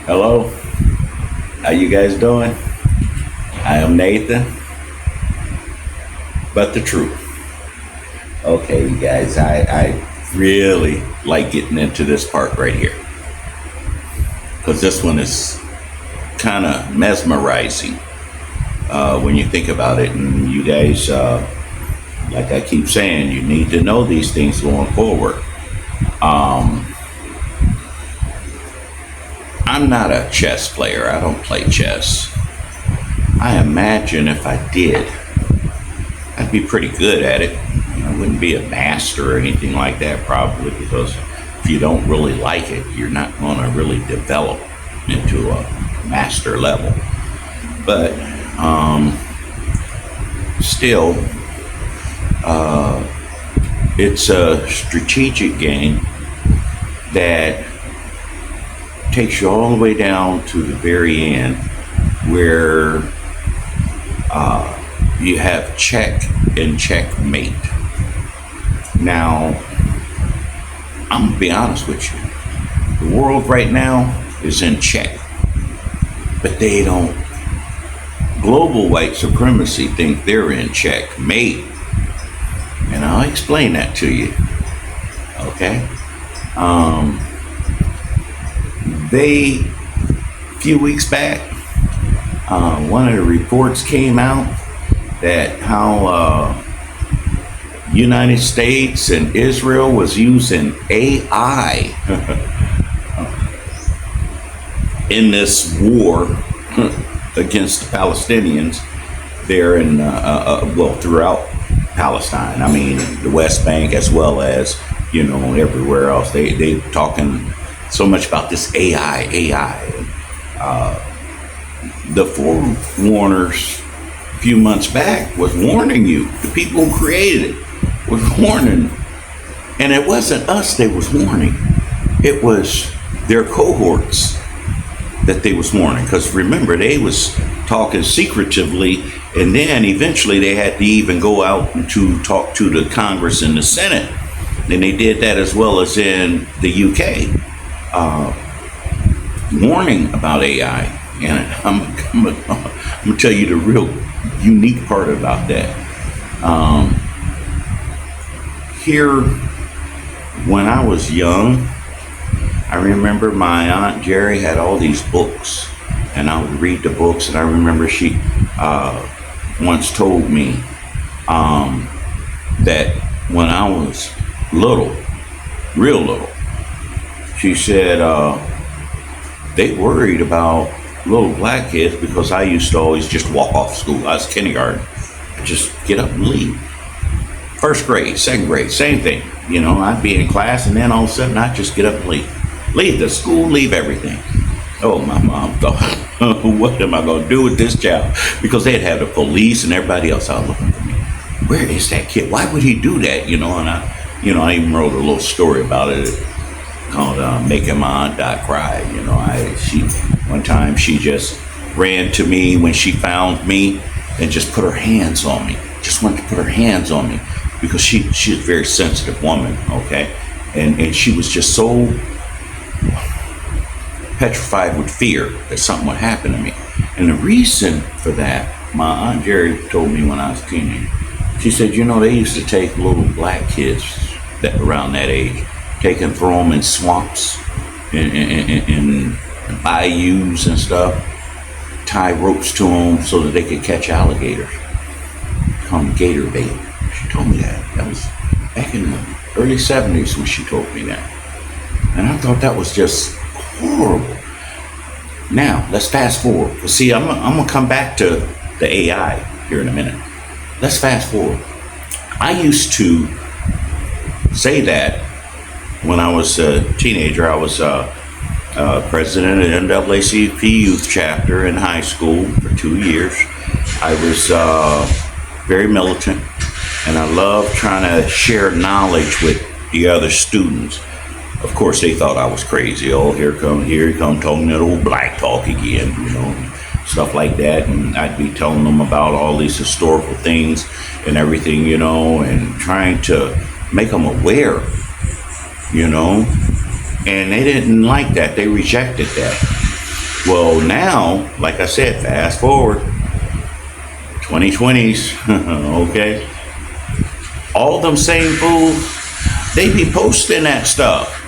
Hello, how you guys doing? I am Nathan, but the truth. Okay, you guys, I really like getting into this part right here because this one is kind of mesmerizing when you think about it. And you guys, like I keep saying, you need to know these things going forward. I'm not a chess player. I don't play chess. I imagine if I did, I'd be pretty good at it. I wouldn't be a master or anything like that, probably, because if you don't really like it, you're not going to really develop into a master level. But still, it's a strategic game that takes you all the way down to the very end where you have check and checkmate. Now, I'm gonna be honest with you. The world right now is in check, but they don't. Global white supremacy think they're in checkmate, and I'll explain that to you. Okay. A few weeks back, one of the reports came out that how United States and Israel was using AI in this war against the Palestinians there in throughout Palestine. I mean, the West Bank as well as everywhere else. They talking so much about this AI. The forewarners a few months back was warning you. The people who created it was warning. And it wasn't us they was warning. It was their cohorts that they was warning. Because remember, they was talking secretively, and then eventually they had to even go out to talk to the Congress and the Senate. And they did that as well as in the UK. Warning about AI, and I'm gonna tell you the real unique part about that. Here, when I was young, I remember my Aunt Jerry had all these books, and I would read the books. And I remember she once told me that when I was little, real little, she said they worried about little black kids because I used to always just walk off school. I was kindergarten. I'd just get up and leave. First grade, second grade, same thing. I'd be in class and then all of a sudden I'd just get up and leave. Leave the school, leave everything. Oh, my mom thought, what am I going to do with this child? Because they'd have the police and everybody else out looking for me. Where is that kid? Why would he do that? And I even wrote a little story about it called Making My Aunt Dot Cry. One time she just ran to me when she found me and just put her hands on me. Just wanted to put her hands on me because she's a very sensitive woman, okay? And she was just so petrified with fear that something would happen to me. And the reason for that, my Aunt Jerry told me when I was a teenager, she said, they used to take little black kids that around that age, take and throw them in swamps and bayous and stuff, tie ropes to them so that they could catch alligators. Call them gator bait. She told me that. That was back in the early 70s when she told me that. And I thought that was just horrible. Now, let's fast forward. See, I'm going to come back to the AI here in a minute. Let's fast forward. I used to say that when I was a teenager. I was president of the NAACP youth chapter in high school for 2 years. I was very militant, and I loved trying to share knowledge with the other students. Of course, they thought I was crazy. Oh, here he come talking that old black talk again, stuff like that. And I'd be telling them about all these historical things and everything, and trying to make them aware, and they didn't like that. They rejected that. Well, now, like I said, fast forward, 2020s, okay? All them same fools, they be posting that stuff.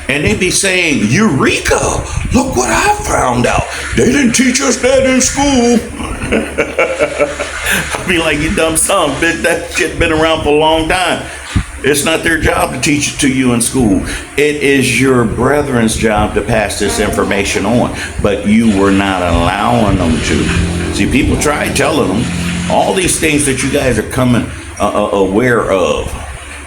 And they be saying, Eureka, look what I found out. They didn't teach us that in school. I'll be like, you dumb son of a bitch, that shit been around for a long time. It's not their job to teach it to you in school. It is your brethren's job to pass this information on, but you were not allowing them to. See, people try telling them all these things that you guys are coming aware of,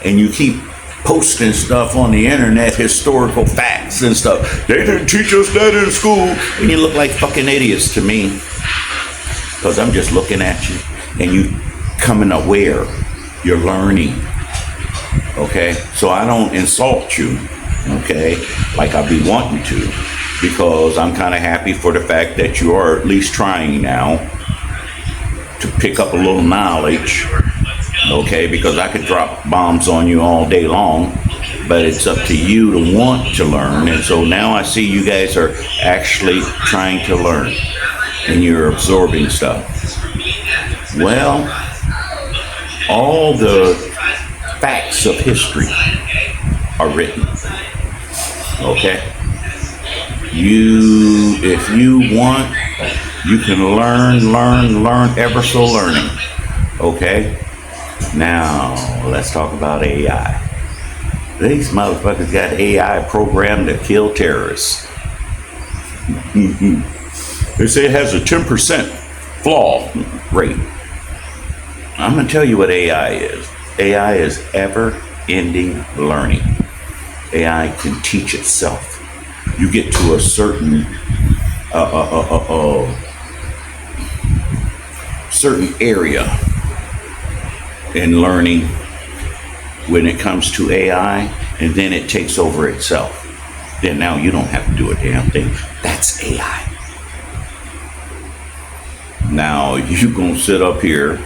and you keep posting stuff on the internet, historical facts and stuff. They didn't teach us that in school, and you look like fucking idiots to me, because I'm just looking at you, and you coming aware. You're learning. Okay, so I don't insult you, okay, like I be wanting to, because I'm kind of happy for the fact that you are at least trying now to pick up a little knowledge, okay, because I could drop bombs on you all day long, but it's up to you to want to learn. And so now I see you guys are actually trying to learn, and you're absorbing stuff. Well, all the facts of history are written. Okay? If you want, you can learn ever so learning. Okay? Now, let's talk about AI. These motherfuckers got AI programmed to kill terrorists. They say it has a 10% flaw rate. I'm going to tell you what AI is. AI is ever-ending learning. AI can teach itself. You get to a certain certain area in learning when it comes to AI, and then it takes over itself. Then now you don't have to do a damn thing. That's AI. Now you gonna sit up here.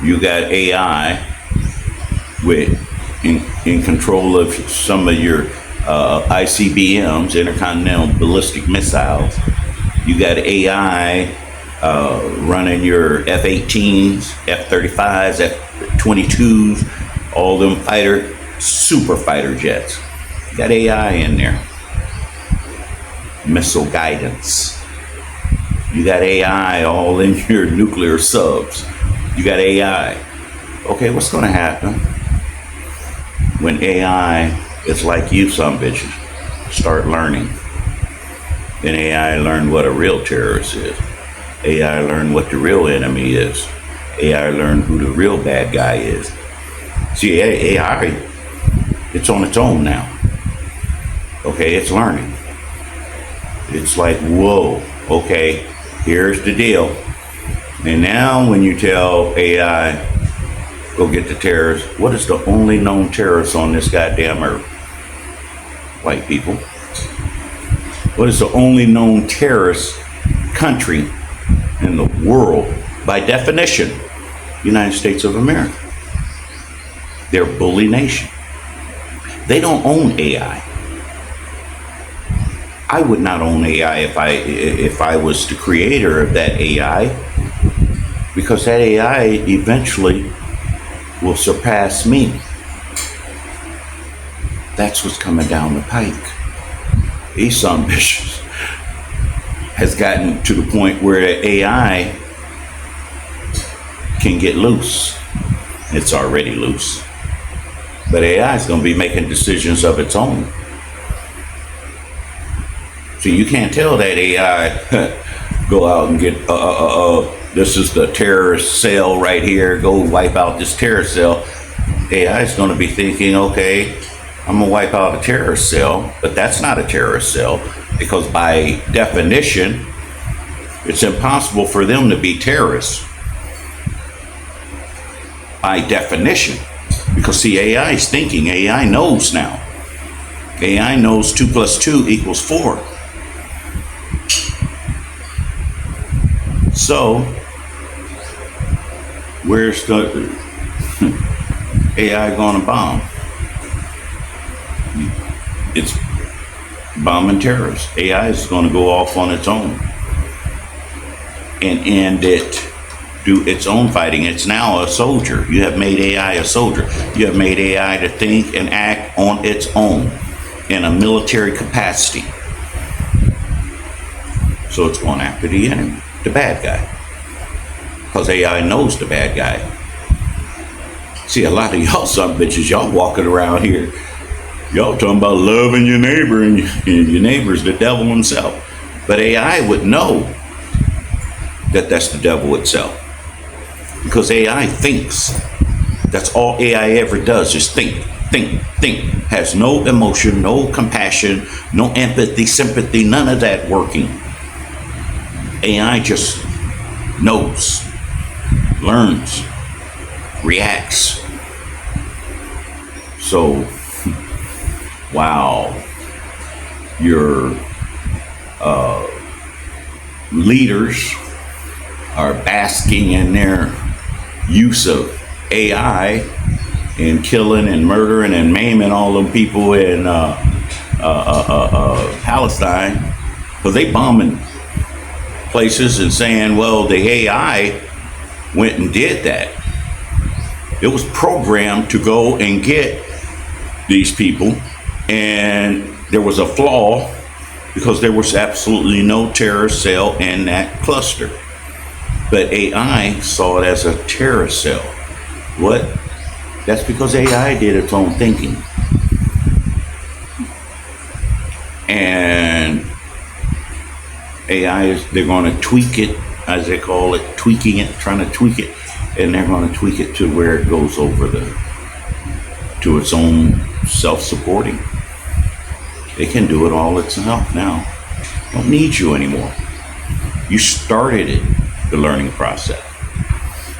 You got AI in control of some of your ICBMs, intercontinental ballistic missiles. You got AI running your F-18s, F-35s, F-22s, all them super fighter jets. You got AI in there. Missile guidance. You got AI all in your nuclear subs. You got AI. Okay, what's going to happen when AI is like you, some bitches, start learning? Then AI learn what a real terrorist is. AI learn what the real enemy is. AI learn who the real bad guy is. See, AI, it's on its own now. Okay, it's learning. It's like, whoa, okay, here's the deal. And now when you tell AI, go get the terrorists, what is the only known terrorist on this goddamn earth? White people. What is the only known terrorist country in the world? By definition, United States of America. They're a bully nation. They don't own AI. I would not own AI if I was the creator of that AI, because that AI eventually will surpass me. That's what's coming down the pike. These some bitches has gotten to the point where the AI can get loose. It's already loose. But AI is going to be making decisions of its own. So you can't tell that AI go out and get this is the terrorist cell right here, go wipe out this terrorist cell. AI is going to be thinking, okay, I'm going to wipe out a terrorist cell, but that's not a terrorist cell, because by definition, it's impossible for them to be terrorists. By definition. Because see, AI is thinking, AI knows now. AI knows 2 + 2 = 4. So, where's the AI going to bomb? bombing terrorists. AI is going to go off on its own and end it, do its own fighting. It's now a soldier. You have made AI a soldier. You have made AI to think and act on its own in a military capacity. So it's going after the enemy, the bad guy. Because AI knows the bad guy. See, a lot of y'all some bitches, y'all walking around here, y'all talking about loving your neighbor, and your neighbor's the devil himself. But AI would know that that's the devil itself. Because AI thinks. That's all AI ever does is think. Has no emotion, no compassion, no empathy, sympathy, none of that working. AI just knows, learns, reacts. So, wow, your leaders are basking in their use of AI and killing and murdering and maiming all them people in Palestine, because they bombing places and saying, well, the AI went and did that. It was programmed to go and get these people, and there was a flaw because there was absolutely no terrorist cell in that cluster. But AI saw it as a terrorist cell. What? That's because AI did its own thinking. And AI they're going to tweak it, as they call it, tweaking it, trying to tweak it, and they're going to tweak it to where it goes over to its own self-supporting. It can do it all itself now. Don't need you anymore. You started it, the learning process.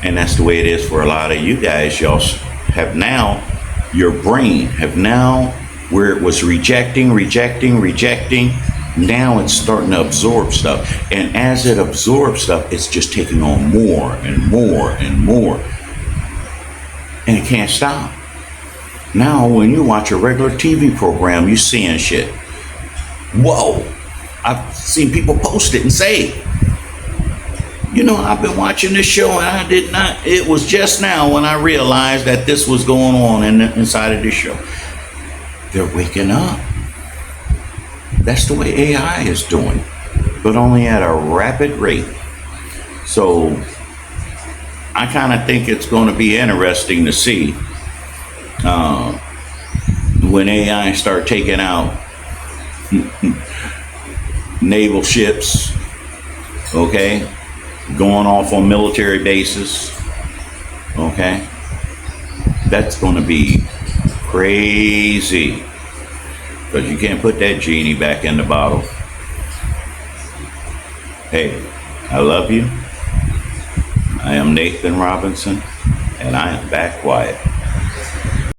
And that's the way it is for a lot of you guys. Y'all have now, your brain have now, where it was rejecting, now it's starting to absorb stuff. And as it absorbs stuff, it's just taking on more and more. And it can't stop. Now, when you watch a regular TV program, you're seeing shit. Whoa! I've seen people post it and say, you know, I've been watching this show and I did not, it was just now when I realized that this was going on inside of this show. They're waking up. That's the way AI is doing, but only at a rapid rate. So I kind of think it's going to be interesting to see when AI start taking out naval ships, okay, going off on military bases, okay, that's going to be crazy, because you can't put that genie back in the bottle. Hey, I love you. I am Nathan Robinson, and I am back quiet.